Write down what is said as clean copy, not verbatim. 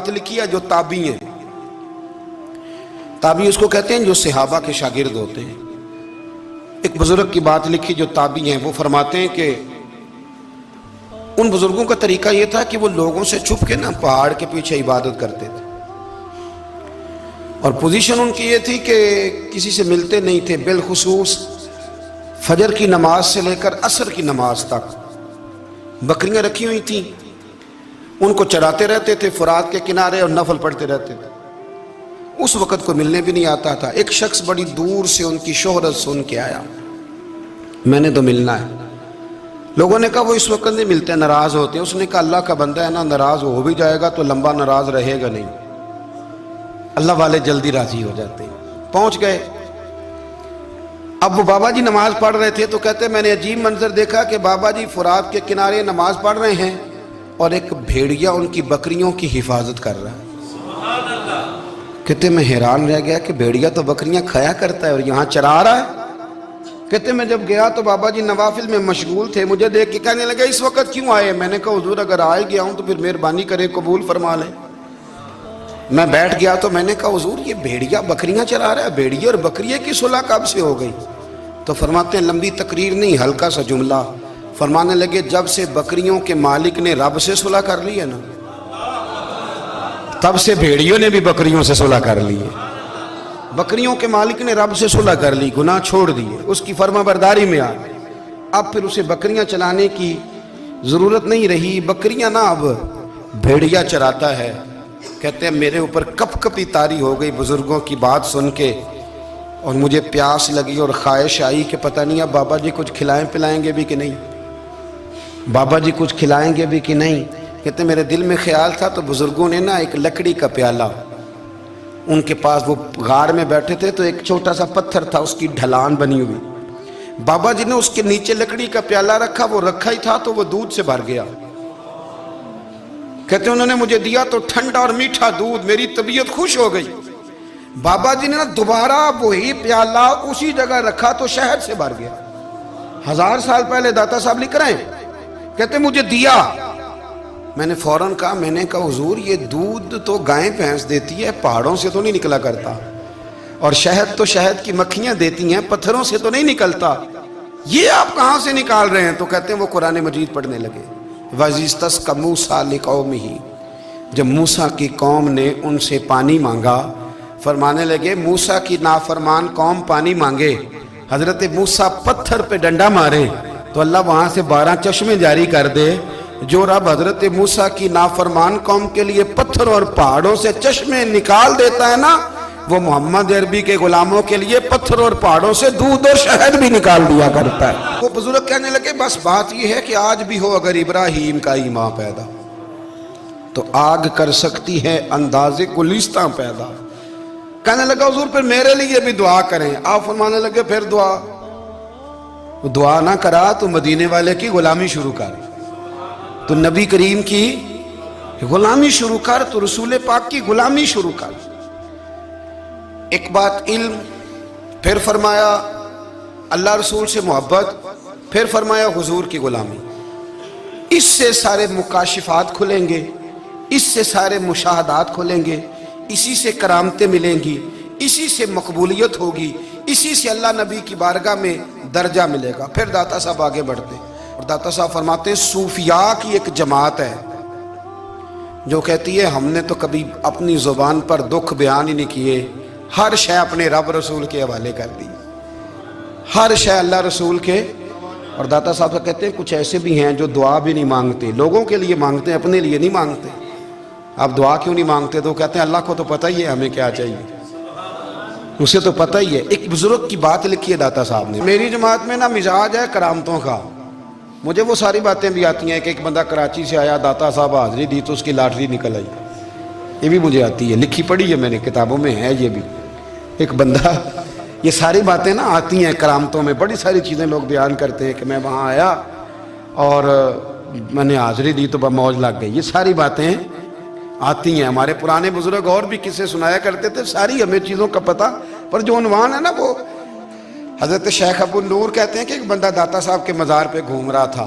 بات لکھی ہے جو تابعی ہیں، تابعی اس کو کہتے ہیں جو صحابہ کے شاگرد ہوتے ہیں۔ ایک بزرگ کی بات لکھی جو تابعی ہیں، وہ فرماتے ہیں کہ ان بزرگوں کا طریقہ یہ تھا کہ وہ لوگوں سے چھپ کے نا پہاڑ کے پیچھے عبادت کرتے تھے، اور پوزیشن ان کی یہ تھی کہ کسی سے ملتے نہیں تھے، بالخصوص فجر کی نماز سے لے کر عصر کی نماز تک بکریاں رکھی ہوئی تھیں، ان کو چراتے رہتے تھے فرات کے کنارے اور نفل پڑھتے رہتے تھے۔ اس وقت کو ملنے بھی نہیں آتا تھا۔ ایک شخص بڑی دور سے ان کی شہرت سن کے آیا، میں نے تو ملنا ہے۔ لوگوں نے کہا وہ اس وقت نہیں ملتے، ناراض ہوتے ہیں۔ اس نے کہا اللہ کا بندہ ہے نا، ناراض ہو بھی جائے گا تو لمبا ناراض رہے گا نہیں، اللہ والے جلدی راضی ہو جاتے ہیں۔ پہنچ گئے۔ اب وہ بابا جی نماز پڑھ رہے تھے تو کہتے میں نے عجیب منظر دیکھا کہ بابا جی فرات کے کنارے نماز پڑھ رہے ہیں اور ایک بھیڑیا ان کی بکریوں کی حفاظت کر رہا ہے۔ کہتے میں حیران رہ گیا کہ بھیڑیا تو بکریاں کھایا کرتا ہے اور یہاں چرا رہا ہے۔ کہتے میں جب گیا تو بابا جی نوافل میں مشغول تھے، مجھے دیکھ کے کہنے لگے اس وقت کیوں آئے؟ میں نے کہا حضور اگر آئے گیا ہوں تو پھر مہربانی کرے قبول فرما لیں۔ میں بیٹھ گیا تو میں نے کہا حضور یہ بھیڑیا بکریاں چرا رہا ہے، بھیڑیا اور بکریے کی صلح کب سے ہو گئی؟ تو فرماتے ہیں لمبی تقریر نہیں، ہلکا سا جملہ۔ فرمانے لگے جب سے بکریوں کے مالک نے رب سے صلح کر لی ہے نا، تب سے بھیڑیوں نے بھی بکریوں سے صلح کر لی ہے۔ بکریوں کے مالک نے رب سے صلح کر لی، گناہ چھوڑ دیے، اس کی فرما برداری میں آ گئے۔ اب پھر اسے بکریاں چلانے کی ضرورت نہیں رہی، بکریاں نہ اب بھیڑیا چراتا ہے۔ کہتے ہیں میرے اوپر کپ کپی طاری ہو گئی بزرگوں کی بات سن کے، اور مجھے پیاس لگی اور خواہش آئی کہ پتہ نہیں اب بابا جی کچھ کھلائیں پلائیں گے بھی کہ نہیں، بابا جی کچھ کھلائیں گے بھی کہ نہیں۔ کہتے میرے دل میں خیال تھا تو بزرگوں نے نا ایک لکڑی کا پیالہ، ان کے پاس وہ غار میں بیٹھے تھے تو ایک چھوٹا سا پتھر تھا، اس کی ڈھلان بنی ہوئی، بابا جی نے اس کے نیچے لکڑی کا پیالہ رکھا، وہ رکھا ہی تھا تو وہ دودھ سے بھر گیا۔ کہتے انہوں نے مجھے دیا تو ٹھنڈا اور میٹھا دودھ، میری طبیعت خوش ہو گئی۔ بابا جی نے دوبارہ وہی پیالہ اسی جگہ رکھا تو شہد سے بھر گیا۔ 1000 سال پہلے داتا صاحب لکھ رہے ہیں، کہتے مجھے دیا۔ میں نے فوراً کہا، میں نے کہا حضور یہ دودھ تو گائیں بھینس دیتی ہے، پہاڑوں سے تو نہیں نکلا کرتا، اور شہد تو شہد کی مکھیاں دیتی ہیں، پتھروں سے تو نہیں نکلتا، یہ آپ کہاں سے نکال رہے ہیں؟ تو کہتے ہیں وہ قرآن مجید پڑھنے لگے۔ وَإِذِ اسْتَسْقَى مُوسَىٰ لِقَوْمِهِ، جب موسیٰ کی قوم نے ان سے پانی مانگا، فرمانے لگے موسیٰ کی نافرمان قوم پانی مانگے، حضرت موسیٰ پتھر پہ ڈنڈا مارے تو اللہ وہاں سے 12 چشمے جاری کر دے۔ جو رب حضرت موسیٰ کی نافرمان قوم کے لیے پتھر اور پہاڑوں سے چشمے نکال دیتا ہے نا، وہ محمد عربی کے غلاموں کے لیے پتھر اور پہاڑوں سے دودھ اور شہد بھی نکال دیا کرتا ہے۔ وہ بزرگ کہنے لگے بس بات یہ ہے کہ آج بھی ہو اگر ابراہیم کا ایمان پیدا تو آگ کر سکتی ہے انداز گلستاں پیدا۔ کہنے لگا حضور پھر میرے لیے بھی دعا کریں۔ آپ فرمانے لگے پھر دعا نہ کرا تو مدینے والے کی غلامی شروع کر، تو نبی کریم کی غلامی شروع کر، تو رسول پاک کی غلامی شروع کر۔ ایک بات علم، پھر فرمایا اللہ رسول سے محبت، پھر فرمایا حضور کی غلامی۔ اس سے سارے مکاشفات کھلیں گے، اس سے سارے مشاہدات کھلیں گے، اسی سے کرامتیں ملیں گی، اسی سے مقبولیت ہوگی، اسی سے اللہ نبی کی بارگاہ میں درجہ ملے گا۔ پھر داتا صاحب آگے بڑھتے اور داتا صاحب فرماتے ہیں صوفیاء کی ایک جماعت ہے جو کہتی ہے ہم نے تو کبھی اپنی زبان پر دکھ بیان ہی نہیں کیے، ہر شے اپنے رب رسول کے حوالے کر دی، ہر شے اللہ رسول کے۔ اور داتا صاحب کہتے ہیں کچھ ایسے بھی ہیں جو دعا بھی نہیں مانگتے، لوگوں کے لیے مانگتے ہیں، اپنے لیے نہیں مانگتے۔ آپ دعا کیوں نہیں مانگتے؟ تو کہتے ہیں اللہ کو تو پتہ ہی ہے ہمیں کیا چاہیے، اسے تو پتہ ہی ہے۔ ایک بزرگ کی بات لکھی ہے داتا صاحب نے، میری جماعت میں نا مزاج ہے کرامتوں کا، مجھے وہ ساری باتیں بھی آتی ہیں کہ ایک بندہ کراچی سے آیا، داتا صاحب حاضری دی تو اس کی لاٹری نکل آئی، یہ بھی مجھے آتی ہے، لکھی پڑھی ہے میں نے، کتابوں میں ہے یہ بھی۔ ایک بندہ، یہ ساری باتیں نا آتی ہیں کرامتوں میں، بڑی ساری چیزیں لوگ بیان کرتے ہیں کہ میں وہاں آیا اور میں نے حاضری دی تو موج لگ گئی، یہ ساری باتیں آتی ہیں۔ ہمارے پرانے بزرگ اور بھی قصے سنایا کرتے تھے، ساری ہمیں چیزوں کا پتہ، پر جو عنوان ہے نا وہ حضرت شیخ ابو نور کہتے ہیں کہ ایک بندہ داتا صاحب کے مزار پہ گھوم رہا تھا،